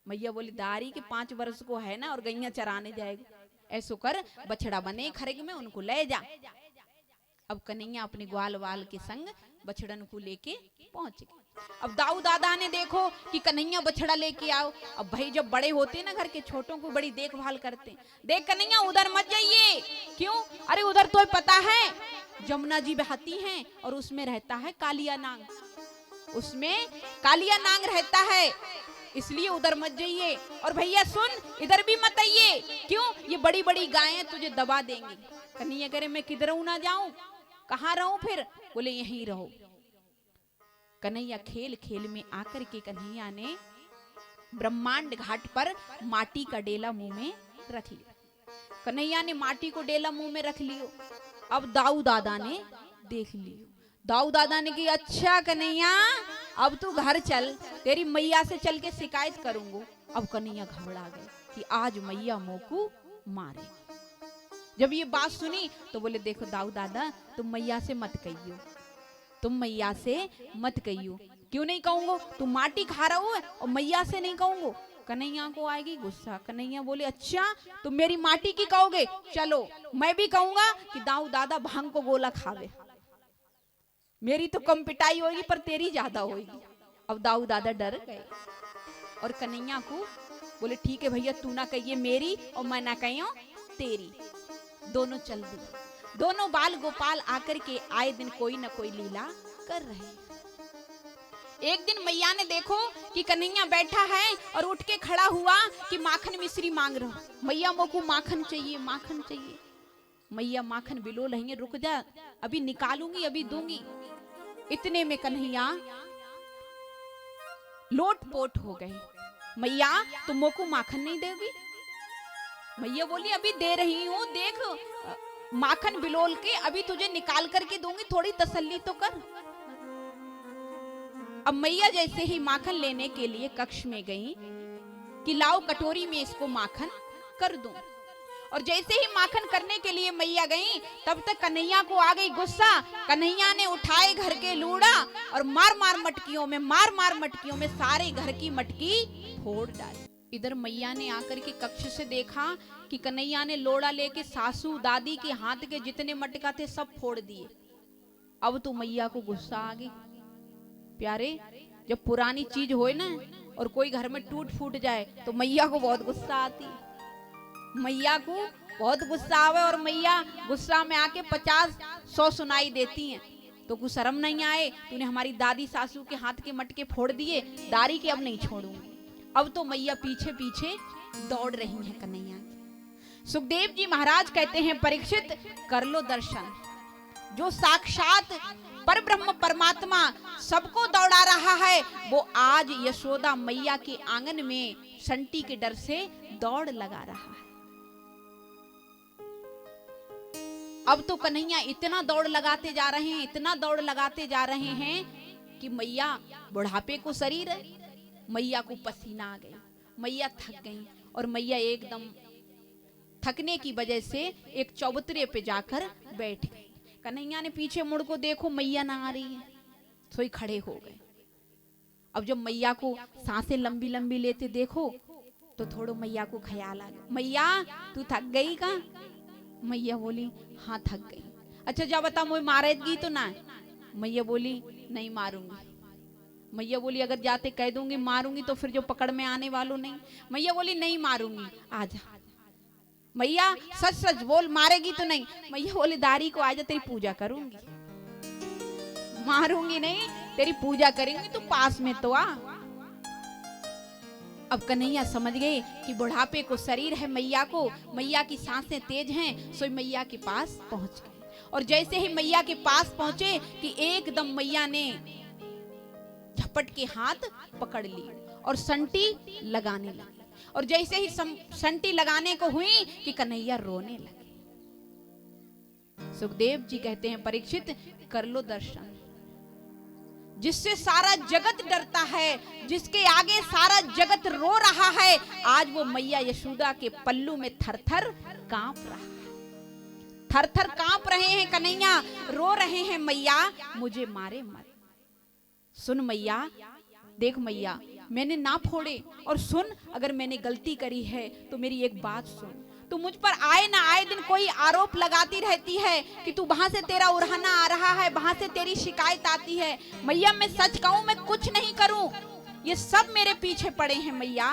मैया बोली दारी के 5 वर्ष को है ना और गैया चराने जाएगा, ऐसो कर बछड़ा बने खरग में उनको ले जा। अब कन्हैया अपने ग्वाल वाल के संग बछड़न को लेके पहुंच गए। अब दाऊ दादा ने देखो कि कन्हैया बछड़ा लेके आओ। अब भाई जब बड़े होते ना घर के छोटों को बड़ी देखभाल करते, देख कन्हैया उधर मत जाइए। क्यों? अरे उधर तो पता है जमुना जी बहती हैं और उसमें रहता है कालिया नाग, उसमें कालिया नाग रहता है, इसलिए उधर मत जाइए। और भैया सुन इधर भी मत आइए, क्यों? ये बड़ी बड़ी गायें तुझे दबा देंगी। कन्हैया करे मैं किधर ना जाऊं, कहाँ रहूं फिर? बोले यहीं रहो। कन्हैया खेल खेल में आकर के कन्हैया ने ब्रह्मांड घाट पर माटी का डेला मुंह में रख लिया। कन्हैया ने माटी को डेला मुंह में रख लियो। अब दाऊ दादा ने देख लियो। दाऊ दादा ने कि अच्छा कन्हैया अब तू घर चल, तेरी मैया से चल के शिकायत करूंगा। अब कन्हैया घबरा गए कि आज मैया मोकू मारे। जब ये बात सुनी तो बोले देखो दाऊ दादा तुम मैया से मत कहियो, तुम मैया से मत कहियो। क्यों नहीं कहूंगो? तुम माटी खा रहा हो और मैया से नहीं कहूंगो। कन्हैया को आएगी गुस्सा। कन्हैया बोले अच्छा तुम मेरी माटी की कहोगे, चलो मैं भी कहूंगा कि दाऊ दादा भांग को गोला खावे, मेरी तो कम पिटाई होगी पर तेरी ज्यादा होगी। अब दाऊ दादा डर गए और कन्हैया को बोले ठीक है भैया तू ना कहिए मेरी और मैं ना कहियो तेरी। दोनों चल दिए। दोनों बाल गोपाल आकर के आए दिन कोई ना कोई लीला कर रहे। एक दिन मैया ने देखो कि कन्हैया बैठा है और उठ के खड़ा हुआ कि माखन मिश्री मांग रहा हूं, मैया मोको माखन चाहिए माखन चाहिए। मैया माखन बिलो लेंगे, रुक जा अभी निकालूंगी अभी दूंगी। इतने में कन्हैया लोटपोट हो गए। मैया तुम मोको माखन नहीं देगी? मैया बोली अभी दे रही हूँ, देख माखन बिलोल के अभी तुझे निकाल करके दूंगी, थोड़ी तसल्ली तो कर। अब मैया जैसे ही माखन लेने के लिए कक्ष में गई कि लाओ कटोरी में इसको माखन कर दूं, और जैसे ही माखन करने के लिए मैया गई तब तक कन्हैया को आ गई गुस्सा। कन्हैया ने उठाए घर के लूड़ा और मार मार मटकियों में सारे घर की मटकी फोड़ डाली। इधर मैया ने आकर के कक्ष से देखा कि कन्हैया ने लोड़ा लेके सासू दादी के हाथ के जितने मटका थे सब फोड़ दिए। अब तो मैया को गुस्सा आ गई। प्यारे जब पुरानी चीज होए ना और कोई घर में टूट फूट जाए तो मैया को बहुत गुस्सा आती, मैया को बहुत गुस्सा आवे और मैया गुस्सा में आके 50-100 सुनाई देती हैं। तो कुछ शर्म नहीं आए, तूने हमारी दादी सासू के हाथ के मटके फोड़ दिए, दारी के अब नहीं छोड़ूंगी। अब तो मैया पीछे पीछे दौड़ रही हैं कन्हैया। सुखदेव जी महाराज कहते हैं परीक्षित कर लो दर्शन, जो साक्षात पर ब्रह्म परमात्मा सबको दौड़ा रहा है वो आज यशोदा मैया के आंगन में संटी के डर से दौड़ लगा रहा है। अब तो कन्हैया इतना दौड़ लगाते जा रहे हैं, इतना दौड़ लगाते जा रहे हैं कि मैया बुढ़ापे को शरीर है, मैया को पसीना आ गई, मैया थक गई और मैया एकदम थकने की वजह से एक चौबतरे पे जाकर बैठ गई। कन्हैया ने पीछे मुड़ को देखो मैया ना आ रही है, सोई खड़े हो गए। अब जब मैया को सांसें लंबी लंबी लेते देखो तो थोड़ा मैया को ख्याल आ गया, मैया तू थक गई का? मैया बोली हाँ थक गई। अच्छा जा बता मुझे मारेगी तो ना? मैया बोली नहीं मारूंगी। मैया बोली अगर जाते कह दूंगी मारूंगी तो फिर जो पकड़ में आने वालों नहीं। मैया बोली नहीं मारूंगी, आजा। मैया सच सच बोल मारेगी तो नहीं? मैया बोली दारी को आजा तेरी पूजा करूंगी, मारूंगी नहीं तेरी पूजा करेंगी, तू पास में तो आ। अब कन्हैया समझ गए कि बुढ़ापे को शरीर है मैया को, मैया की सांसें तेज हैं, सो मैया के पास पहुंच गए। और जैसे ही मैया के पास पहुंचे कि एकदम मैया ने झपट के हाथ पकड़ ली और संटी लगाने लगी। और जैसे ही संटी लगाने को हुई कि कन्हैया रोने लगे। सुखदेव जी कहते हैं परीक्षित कर लो दर्शन, जिससे सारा जगत डरता है, जिसके आगे सारा जगत रो रहा है, आज वो मैया यशोदा के पल्लू में थर थर कांप रहा है। थर थर कांप रहे हैं कन्हैया, रो रहे हैं मैया मुझे मारे मत। सुन मैया, देख मैया मैंने ना फोड़े। और सुन, अगर मैंने गलती करी है तो मेरी एक बात सुन, तू मुझ पर आए ना आए दिन कोई आरोप लगाती रहती है कि तू वहां से तेरा उड़ाना आ रहा है, वहां से तेरी शिकायत आती है। मैया मैं सच कहूं, मैं कुछ नहीं करूं, ये सब मेरे पीछे पड़े हैं मैया।